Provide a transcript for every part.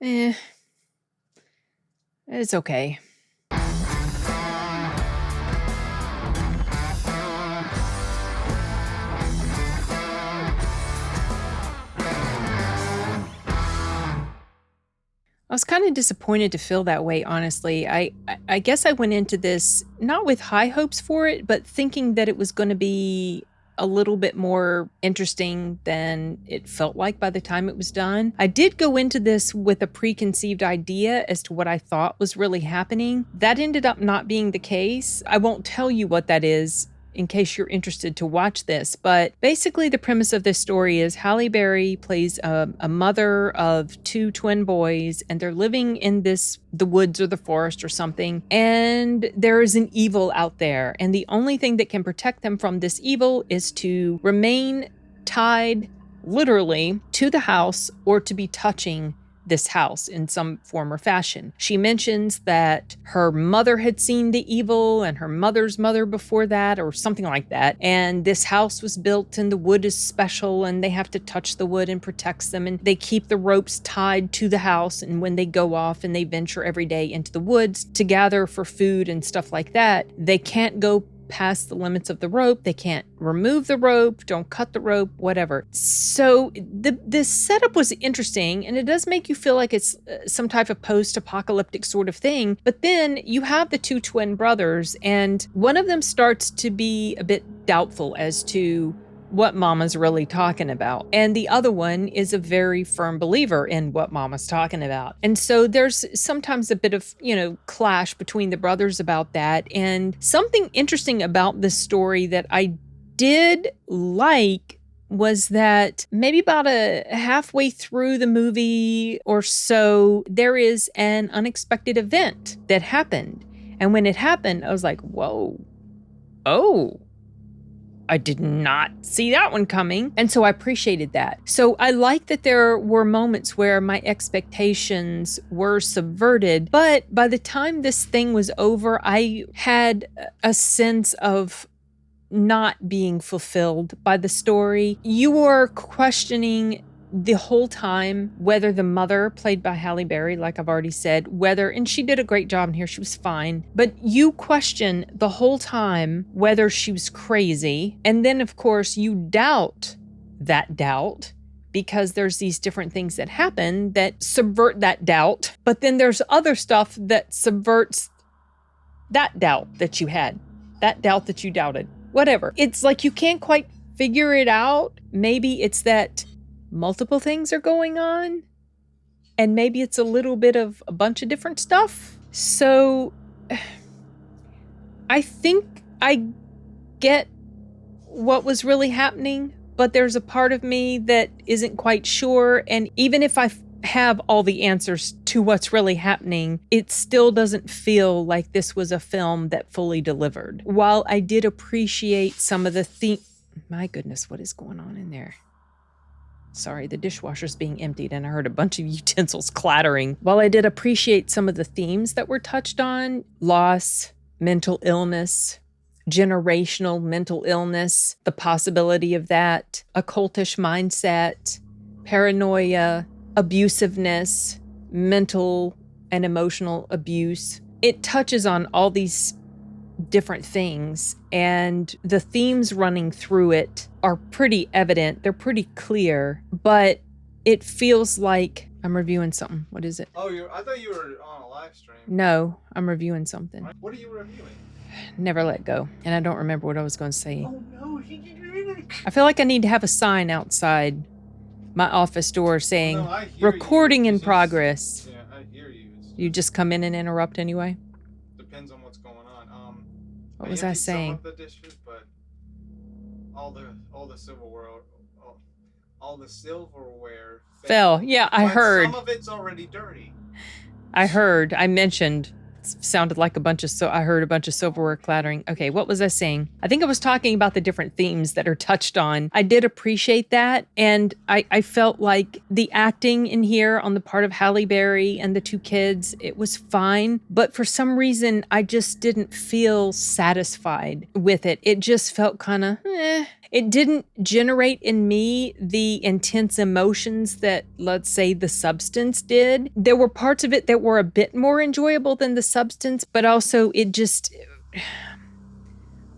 It's okay. I was kind of disappointed to feel that way, honestly. I guess I went into this not with high hopes for it, but thinking that it was going to be a little bit more interesting than it felt like by the time it was done. I did go into this with a preconceived idea as to what I thought was really happening. That ended up not being the case. I won't tell you what that is in case you're interested to watch this. But basically the premise of this story is Halle Berry plays a mother of two twin boys, and they're living in the woods or the forest or something. And there is an evil out there. And the only thing that can protect them from this evil is to remain tied literally to the house or to be touching this house in some form or fashion. She mentions that her mother had seen the evil and her mother's mother before that, or something like that. And this house was built and the wood is special and they have to touch the wood and protects them. And they keep the ropes tied to the house. And when they go off and they venture every day into the woods to gather for food and stuff like that, they can't go past the limits of the rope. They can't remove the rope, don't cut the rope, whatever. So this setup was interesting, and it does make you feel like it's some type of post-apocalyptic sort of thing. But then you have the two twin brothers, and one of them starts to be a bit doubtful as to what Mama's really talking about. And the other one is a very firm believer in what Mama's talking about. And so there's sometimes a bit of, clash between the brothers about that. And something interesting about this story that I did like was that maybe about a halfway through the movie or so, there is an unexpected event that happened. And when it happened, I was like, whoa, oh, I did not see that one coming. And so I appreciated that. So I like that there were moments where my expectations were subverted. But by the time this thing was over, I had a sense of not being fulfilled by the story. You were questioning the whole time whether the mother, played by Halle Berry, like I've already said, and she did a great job in here, she was fine, but you question the whole time whether she was crazy. And then of course you doubt that doubt, because there's these different things that happen that subvert that doubt. But then there's other stuff that subverts that doubt that you had, that doubt that you doubted, whatever. It's like you can't quite figure it out. Maybe it's that multiple things are going on, and maybe it's a little bit of a bunch of different stuff. So I think I get what was really happening, but there's a part of me that isn't quite sure. And even if I have all the answers to what's really happening, it still doesn't feel like this was a film that fully delivered. While I did appreciate some of the my goodness, what is going on in there? Sorry, the dishwasher's being emptied and I heard a bunch of utensils clattering. While I did appreciate some of the themes that were touched on, loss, mental illness, generational mental illness, the possibility of that, occultish mindset, paranoia, abusiveness, mental and emotional abuse. It touches on all these different things, and the themes running through it are pretty evident. They're pretty clear, but it feels like I'm reviewing something. What is it? Oh, I thought you were on a live stream. No, I'm reviewing something. What are you reviewing? Never Let Go. And I don't remember what I was going to say. Oh no, I feel like I need to have a sign outside my office door saying, recording in progress. Yeah, I hear you. You just come in and interrupt anyway? Depends on what's going on. What was I saying? Some of the dishes, but all the silverware fell. Yeah, I heard. Some of it's already dirty. I mentioned. Sounded like I heard a bunch of silverware clattering. Okay, what was I saying? I think I was talking about the different themes that are touched on. I did appreciate that, and I felt like the acting in here on the part of Halle Berry and the two kids, it was fine, but for some reason, I just didn't feel satisfied with it. It just felt kind of It didn't generate in me the intense emotions that, let's say, the substance did. There were parts of it that were a bit more enjoyable than the substance, but also it just,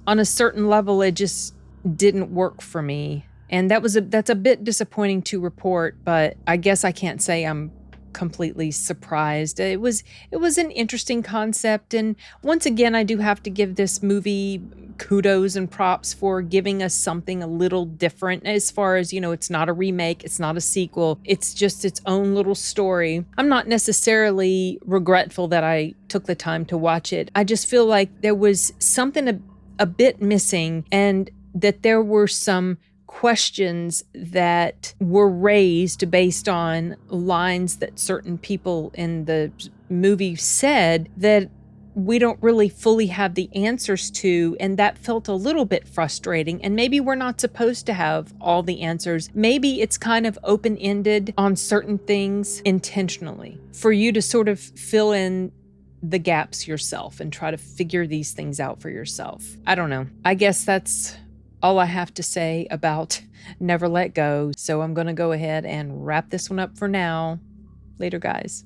on a certain level, it just didn't work for me. And that's a bit disappointing to report, but I guess I can't say I'm completely surprised. It was an interesting concept, and once again I do have to give this movie kudos and props for giving us something a little different, as far as, it's not a remake, it's not a sequel, it's just its own little story. I'm not necessarily regretful that I took the time to watch it. I just feel like there was something a bit missing, and that there were some questions that were raised based on lines that certain people in the movie said that we don't really fully have the answers to, and that felt a little bit frustrating. And maybe we're not supposed to have all the answers. Maybe it's kind of open-ended on certain things intentionally for you to sort of fill in the gaps yourself and try to figure these things out for yourself. I don't know. I guess that's all I have to say about Never Let Go. So I'm going to go ahead and wrap this one up for now. Later, guys.